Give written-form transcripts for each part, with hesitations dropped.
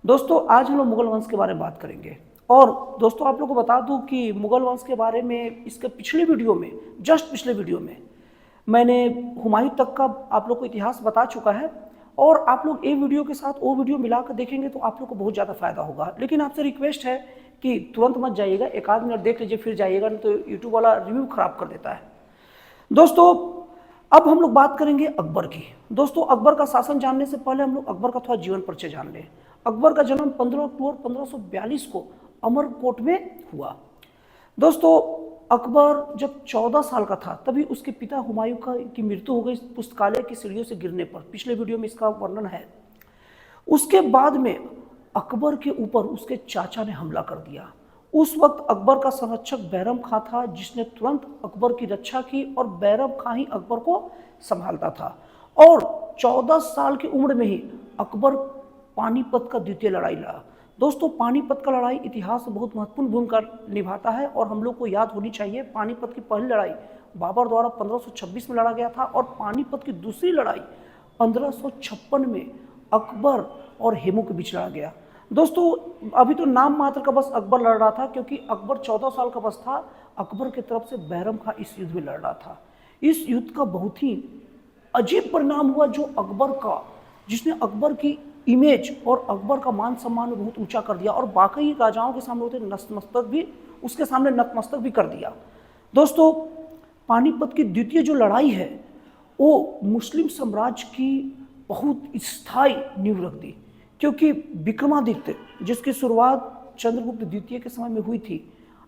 दोस्तों आज हम लोग मुगल वंश के बारे में बात करेंगे। और दोस्तों आप लोगों को बता दूं कि मुगल वंश के बारे में इसके पिछले वीडियो में, जस्ट पिछले वीडियो में मैंने हुमायूं तक का आप लोग को इतिहास बता चुका है। और आप लोग ये वीडियो के साथ वो वीडियो मिलाकर देखेंगे तो आप लोग को बहुत ज़्यादा फायदा होगा। लेकिन आपसे रिक्वेस्ट है कि तुरंत मत जाइएगा, एक आध मिनट देख लीजिए फिर जाइएगा, नहीं तो यूट्यूब वाला रिव्यू खराब कर देता है। दोस्तों अब हम लोग बात करेंगे अकबर की। दोस्तों अकबर का शासन जानने से पहले हम लोग अकबर का थोड़ा जीवन परिचय जान लें। अकबर का जन्म 15 अक्टूबर 1542 को अमरकोट में हुआ। दोस्तों अकबर जब 14 साल का था तभी उसके पिता हुमायूं की मृत्यु हो गई पुस्तकालय की सीढ़ियों से गिरने पर। पिछले वीडियो में इसका वर्णन है। उसके बाद में अकबर के ऊपर उसके चाचा ने हमला कर दिया। उस वक्त अकबर का संरक्षक बैरम खां था, जिसने तुरंत अकबर की रक्षा की और बैरम खां ही अकबर को संभालता था। और 14 साल की उम्र में ही अकबर पानीपत का द्वितीय लड़ाई लड़ा। दोस्तों पानीपत का लड़ाई इतिहास में बहुत महत्वपूर्ण भूमिका निभाता है और हम लोग को याद होनी चाहिए। पानीपत की पहली लड़ाई बाबर द्वारा 1526 में लड़ा गया था और पानीपत की दूसरी लड़ाई 1556 में अकबर और हेमू के बीच लड़ा गया। दोस्तों अभी तो नाम मात्र का बस अकबर लड़ रहा था, क्योंकि अकबर 14 साल का बस था। अकबर की तरफ से बैरम खां इस युद्ध में लड़ रहा था। इस युद्ध का बहुत ही अजीब परिणाम हुआ जो अकबर का, जिसने अकबर की इमेज और अकबर का मान सम्मान बहुत ऊंचा कर दिया और बाकी राजाओं के सामने होते नतमस्तक भी, उसके सामने नतमस्तक भी कर दिया। दोस्तों पानीपत की द्वितीय जो लड़ाई है वो मुस्लिम साम्राज्य की बहुत स्थायी नींव रख दी, क्योंकि विक्रमादित्य जिसकी शुरुआत चंद्रगुप्त द्वितीय के समय में हुई थी,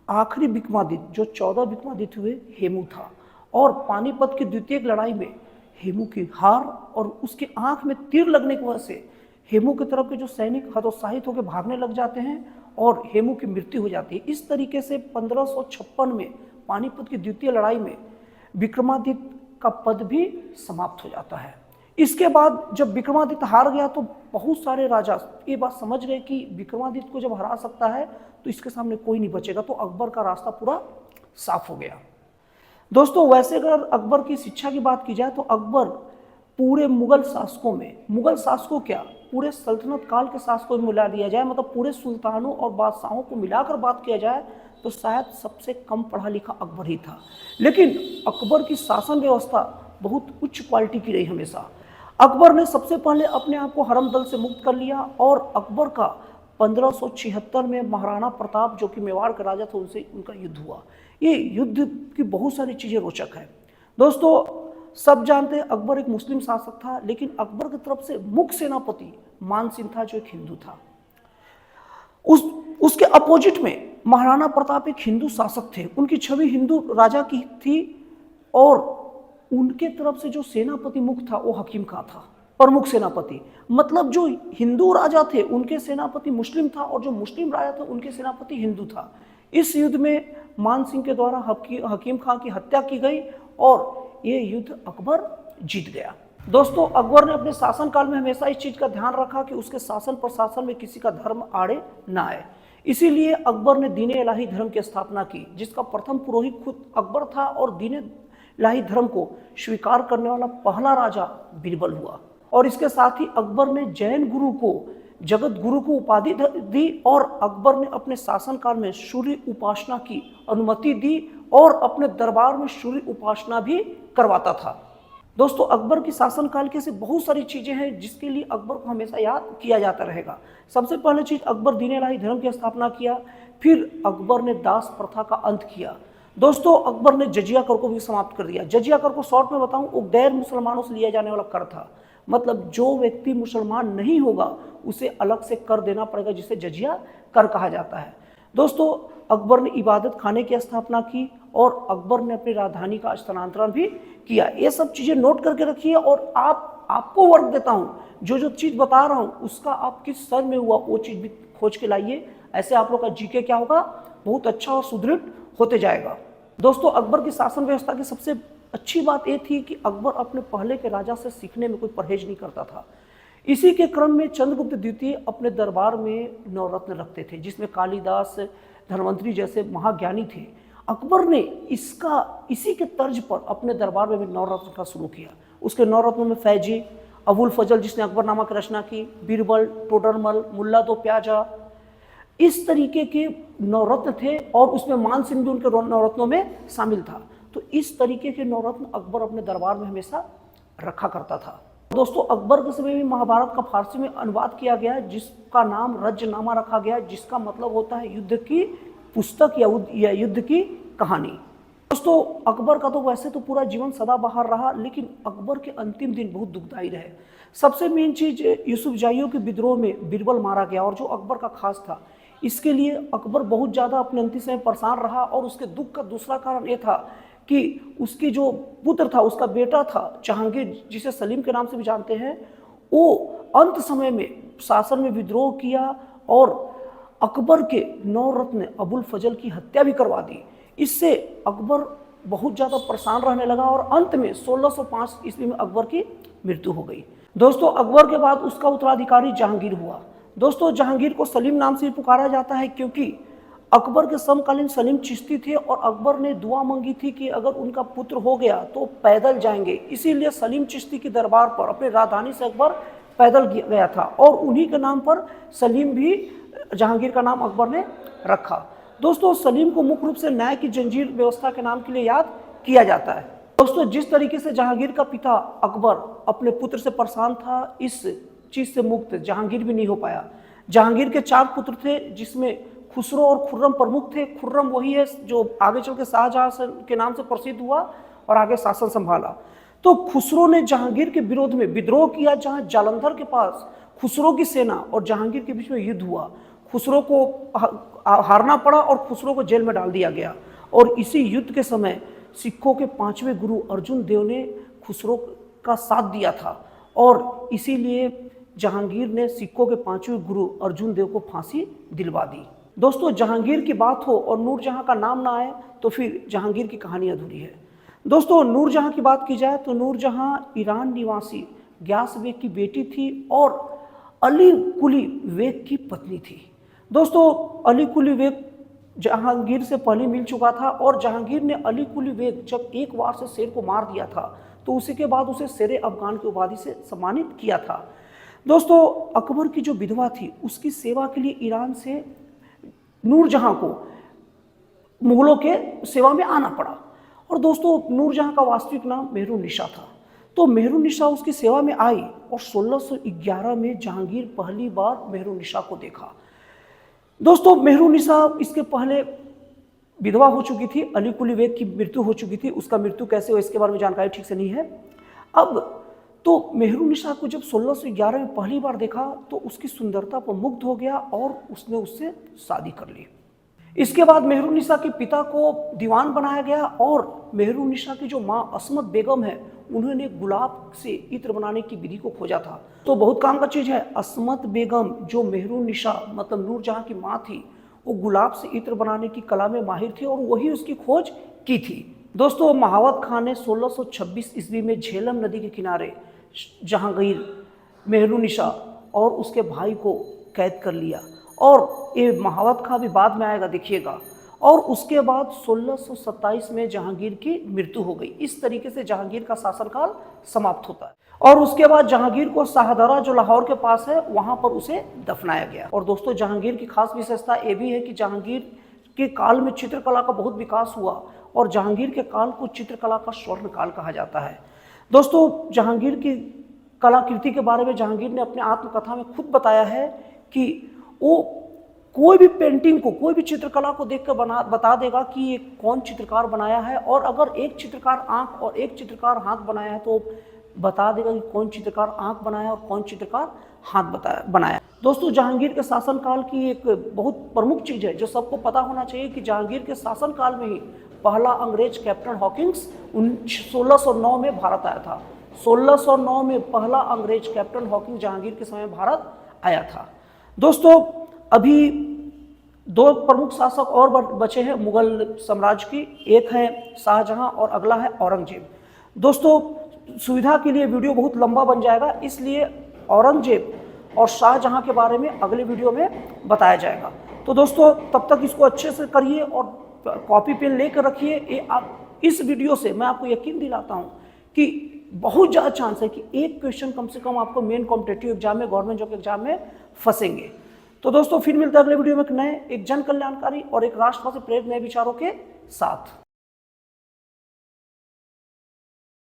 आखिरी विक्रमादित्य जो 14 विक्रमादित्य हुए हेमू था। और पानीपत की द्वितीय लड़ाई में हेमू की हार और उसके आंख में तीर लगने की वजह से हेमू की तरफ के जो सैनिक हतोत्साहित होकर भागने लग जाते हैं और हेमू की मृत्यु हो जाती है। इस तरीके से 1556 में पानीपत की द्वितीय लड़ाई में विक्रमादित्य का पद भी समाप्त हो जाता है। इसके बाद जब विक्रमादित्य हार गया तो बहुत सारे राजा ये बात समझ गए कि विक्रमादित्य को जब हरा सकता है तो इसके सामने कोई नहीं बचेगा, तो अकबर का रास्ता पूरा साफ हो गया। दोस्तों वैसे अगर अकबर की शिक्षा की बात की जाए तो अकबर पूरे मुगल शासकों क्या पूरे सल्तनत काल के शासकों में मिला दिया जाए, मतलब पूरे सुल्तानों और बादशाहों को मिलाकर बात किया जाए तो शायद सबसे कम पढ़ा लिखा अकबर ही था। लेकिन अकबर की शासन व्यवस्था बहुत उच्च क्वालिटी की रही हमेशा। अकबर ने सबसे पहले अपने आप को हरम दल से मुक्त कर लिया और अकबर का 1576 में महाराणा प्रताप जो कि मेवाड़ के राजा थे उनसे उनका युद्ध हुआ। ये युद्ध की बहुत सारी चीज़ें रोचक है। दोस्तों सब जानते हैं अकबर एक मुस्लिम शासक था, लेकिन अकबर की तरफ से मुख्य सेनापति मान सिंह था जो एक हिंदू था। उसके अपोजिट में महाराणा प्रताप एक हिंदू शासक थे, उनकी छवि हिंदू राजा की थी और उनके तरफ से जो सेनापति मुख्य था वो हकीम खां था, प्रमुख सेनापति। मतलब जो हिंदू राजा थे उनके सेनापति मुस्लिम था और जो मुस्लिम राजा थे उनके सेनापति हिंदू था। इस युद्ध में मान सिंह के द्वारा हकीम खां की हत्या की गई और ये युद्ध अकबर जीत गया। दोस्तों अकबर ने अपने शासनकाल में हमेशा इस चीज का ध्यान रखा कि उसके शासन प्रशासन में किसी का धर्म आड़े ना आए। इसीलिए अकबर ने दीन इलाही धर्म की स्थापना की, जिसका प्रथम पुरोहित खुद अकबर था और दीन इलाही धर्म को स्वीकार करने वाला पहला राजा बीरबल हुआ। और इसके साथ ही अकबर ने जैन गुरु को जगत गुरु को उपाधि दी और अकबर ने अपने शासनकाल में सूर्य उपासना की अनुमति दी और अपने दरबार में सूर्य उपासना भी करवाता था। दोस्तों अकबर की शासनकाल के से बहुत सारी चीजें हैं जिसके लिए अकबर को हमेशा याद किया जाता रहेगा। सबसे पहले चीज अकबर दीन इलाही धर्म की स्थापना किया, फिर अकबर ने दास प्रथा का अंत किया। दोस्तों अकबर ने जजिया कर को भी समाप्त कर दिया। जजिया कर को शॉर्ट में बताऊं, वो गैर मुसलमानों से लिया जाने वाला कर था, मतलब जो व्यक्ति मुसलमान नहीं होगा उसे अलग से कर देना पड़ेगा, जिसे जजिया कर कहा जाता है। दोस्तों अकबर ने इबादत खाने की स्थापना की और अकबर ने अपनी राजधानी का स्थानांतरण भी किया। ये सब चीजें नोट करके रखिए और आपको वर्क देता हूं, जो चीज बता रहा हूं उसका आप किस सन में हुआ वो चीज भी खोज के लाइए। ऐसे आप लोग का जीके क्या होगा, बहुत अच्छा और सुदृढ़ होते जाएगा। दोस्तों अकबर की शासन व्यवस्था की सबसे अच्छी बात यह थी कि अकबर अपने पहले के राजा से सीखने में कोई परहेज नहीं करता था। इसी के क्रम में चंद्रगुप्त द्वितीय अपने दरबार में नवरत्न रखते थे, जिसमें कालिदास, धन्वंतरी जैसे महाज्ञानी थे। अकबर ने इसी के तर्ज पर अपने दरबार में भी नवरत्न का शुरू किया। उसके नवरत्नों में फैजी, अबुल फजल जिसने अकबरनामा की रचना की, बीरबल, टोडरमल, मुल्ला दो प्याजा, इस तरीके के नवरत्न थे और उसमें मान सिंह भी उनके नवरत्नों में शामिल था। तो इस तरीके के नवरत्न अकबर अपने दरबार में हमेशा रखा करता था। दोस्तों अकबर के समय में महाभारत का फारसी में अनुवाद किया गया जिसका नाम रज्जनामा रखा गया, जिसका मतलब होता है युद्ध की पुस्तक या युद्ध की कहानी। दोस्तों अकबर का तो वैसे तो पूरा जीवन सदाबहार रहा, लेकिन अकबर के अंतिम दिन बहुत दुखदायी रहे। सबसे मेन चीज, यूसुफजाइयों के विद्रोह में बीरबल मारा गया और जो अकबर का खास था, इसके लिए अकबर बहुत ज़्यादा अपने अंतिम समय परेशान रहा। और उसके दुख का दूसरा कारण ये था कि उसकी जो पुत्र था, उसका बेटा था जहांगीर, जिसे सलीम के नाम से भी जानते हैं, वो अंत समय में शासन में विद्रोह किया और अकबर के नवरत्न अबुल फजल की हत्या भी करवा दी। इससे अकबर बहुत ज़्यादा परेशान रहने लगा और अंत में 1605 ईस्वी में अकबर की मृत्यु हो गई। दोस्तों अकबर के बाद उसका उत्तराधिकारी जहांगीर हुआ। दोस्तों जहांगीर को सलीम नाम से पुकारा जाता है क्योंकि अकबर के समकालीन सलीम चिश्ती थे और अकबर ने दुआ मांगी थी कि अगर उनका पुत्र हो गया तो पैदल जाएंगे, इसीलिए सलीम चिश्ती के दरबार पर अपनी राजधानी से अकबर पैदल गया था और उन्हीं के नाम पर सलीम भी जहांगीर का नाम अकबर ने रखा। दोस्तों सलीम को मुख्य रूप से न्याय की जंजीर व्यवस्था के नाम के लिए याद किया जाता है। दोस्तों जिस तरीके से जहांगीर का पिता अकबर अपने पुत्र से परेशान था, इस चीज से मुक्त जहांगीर भी नहीं हो पाया। जहांगीर के 4 पुत्र थे जिसमें खुसरो और खुर्रम प्रमुख थे। खुर्रम वही है जो आगे चल के शाहजहां के नाम से प्रसिद्ध हुआ और आगे शासन संभाला। तो खुसरो ने जहांगीर के विरोध में विद्रोह किया, जहां जालंधर के पास खुसरो की सेना और जहांगीर के बीच में युद्ध हुआ। खुसरो को हारना पड़ा और खुसरो को जेल में डाल दिया गया। और इसी युद्ध के समय सिखों के 5वें गुरु अर्जुन देव ने खुसरो का साथ दिया था और इसीलिए जहांगीर ने सिखों के 5वें गुरु अर्जुन देव को फांसी दिलवा दी। दोस्तों जहांगीर की बात हो और नूरजहां का नाम ना आए तो फिर जहांगीर की कहानी अधूरी है। दोस्तों नूरजहां की बात की जाए तो नूरजहां ईरान निवासी ग्यास बेग की बेटी थी और अली कुली बेग की पत्नी थी। दोस्तों अली कुली बेग जहांगीर से पहले मिल चुका था और जहांगीर ने अली कुली बेग जब एक बार से शेर को मार दिया था तो उसी के बाद उसे शेर अफगान की उपाधि से सम्मानित किया था। दोस्तों अकबर की जो विधवा थी उसकी सेवा के लिए ईरान से नूरजहां को मुगलों के सेवा में आना पड़ा। और दोस्तों नूरजहां का वास्तविक नाम मेहरुन्निसा था। तो मेहरुन्निसा उसकी सेवा में आई और 1611 में जहांगीर पहली बार मेहरुन्निसा को देखा। दोस्तों मेहरुन्निसा इसके पहले विधवा हो चुकी थी, अली कुली बेग की मृत्यु हो चुकी थी। उसका मृत्यु कैसे हुआ इसके बारे में जानकारी ठीक से नहीं है। अब तो मेहरुन्निसा को जब 1611 में पहली बार देखा तो उसकी सुंदरता पर मुग्ध हो गया और उसने उससे शादी कर ली। इसके बाद मेहरुन्निसा के पिता को दीवान बनाया गया और मेहरुन्निसा की जो माँ असमत बेगम है उन्होंने गुलाब से इत्र बनाने की विधि को खोजा था। तो बहुत काम का चीज़ है, असमत बेगम जो मेहरुन्निसा मतलब नूरजहां की माँ थी वो गुलाब से इत्र बनाने की कला में माहिर थी और वही उसकी खोज की थी। दोस्तों महावत खान ने 1626 ईस्वी में झेलम नदी के किनारे जहांगीर, मेहरुन्निसा और उसके भाई को कैद कर लिया और ये महावत खां भी बाद में आएगा देखिएगा। और उसके बाद 1627 में जहांगीर की मृत्यु हो गई। इस तरीके से जहांगीर का शासनकाल समाप्त होता है और उसके बाद जहांगीर को शाहदरा जो लाहौर के पास है वहां पर उसे दफनाया गया। और दोस्तों जहांगीर की खास विशेषता ये भी है कि जहांगीर के काल में चित्रकला का बहुत विकास हुआ और जहांगीर के काल को चित्रकला का स्वर्ण काल कहा जाता है। दोस्तों जहांगीर की कलाकृति के बारे में जहांगीर ने अपने आत्मकथा में खुद बताया है कि वो कोई भी पेंटिंग को, कोई भी चित्रकला को देखकर बता देगा कि ये कौन चित्रकार बनाया है। और अगर एक चित्रकार आंख और एक चित्रकार हाथ बनाया है तो बता देगा कि कौन चित्रकार आंख बनाया और कौन चित्रकार हाथ बनाया। दोस्तों जहांगीर के शासनकाल की एक बहुत प्रमुख चीज़ है जो सबको पता होना चाहिए कि जहांगीर के शासनकाल में ही पहला अंग्रेज कैप्टन हॉकिंस 1609 में भारत आया था। 1609 में पहला अंग्रेज कैप्टन हॉकिंस जहांगीर के समय भारत आया था। दोस्तों अभी 2 प्रमुख शासक और बचे हैं मुगल साम्राज्य की, एक है शाहजहां और अगला है औरंगजेब। दोस्तों सुविधा के लिए वीडियो बहुत लंबा बन जाएगा, इसलिए औरंगजेब और शाहजहां के बारे में अगले वीडियो में बताया जाएगा। तो दोस्तों तब तक इसको अच्छे से करिए और कॉपी पेन लेकर रखिए। इस वीडियो से मैं आपको यकीन दिलाता हूँ कि बहुत ज़्यादा चांस है कि एक क्वेश्चन कम से कम आपको मेन कॉम्पिटेटिव एग्जाम में, गवर्नमेंट जॉब के एग्जाम में फंसेंगे। तो दोस्तों फिर मिलता है अगले वीडियो में एक नए, एक जन कल्याणकारी और एक राष्ट्रवाद से प्रेरित नए विचारों के साथ।